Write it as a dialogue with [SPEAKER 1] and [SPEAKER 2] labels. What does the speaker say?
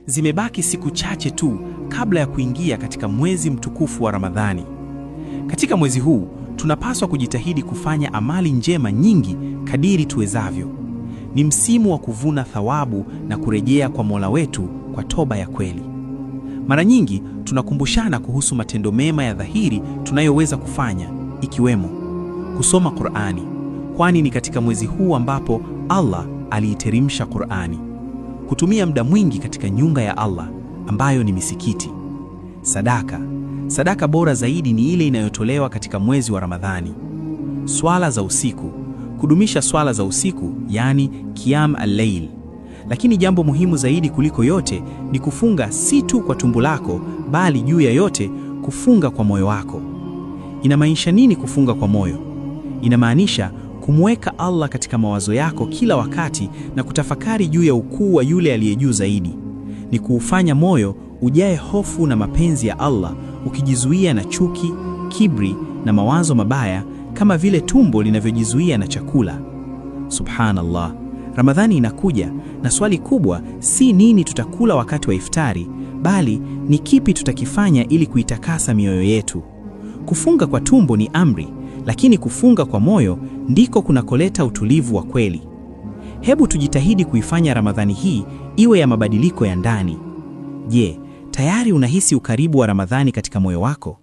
[SPEAKER 1] Zimebaki siku chache tu kabla ya kuingia katika mwezi mtukufu wa Ramadhani. Katika mwezi huu tunapaswa kujitahidi kufanya amali njema nyingi kadiri tuwezavyo. Ni msimu wa kuvuna thawabu na kurejea kwa Mola wetu kwa toba ya kweli. Mara nyingi tunakumbushana kuhusu matendo mema ya dhahiri tunayoweza kufanya, ikiwemo kusoma Qur'ani, kwani ni katika mwezi huu ambapo Allah aliiteremsha Qur'ani. Kutumia muda mwingi katika nyumba ya Allah ambayo ni misikiti. Sadaka bora zaidi ni ile inayotolewa katika mwezi wa Ramadhani. Swala za usiku, kudumisha swala za usiku, yani Qiyam al-Layl. Lakini jambo muhimu zaidi kuliko yote ni kufunga, si tu kwa tumbo lako, bali juu ya yote kufunga kwa moyo wako. Inamaanisha nini kufunga kwa moyo? Inamaanisha kumweka Allah katika mawazo yako kila wakati na kutafakari juu ya ukuu wa yule aliye juu zaidi. Ni kuufanya moyo ujae hofu na mapenzi ya Allah, ukijizuia na chuki, kibri na mawazo mabaya kama vile tumbo linavyojizuia na chakula. Subhanallah. Ramadhani inakuja na swali kubwa si nini tutakula wakati wa iftari, bali ni kipi tutakifanya ili kuitakasa mioyo yetu. Kufunga kwa tumbo ni amri, lakini kufunga kwa moyo ndiko kunakoleta utulivu wa kweli. Hebu tujitahidi kuifanya Ramadhani hii iwe ya mabadiliko ya ndani. Je, tayari unahisi ukaribu wa Ramadhani katika moyo wako?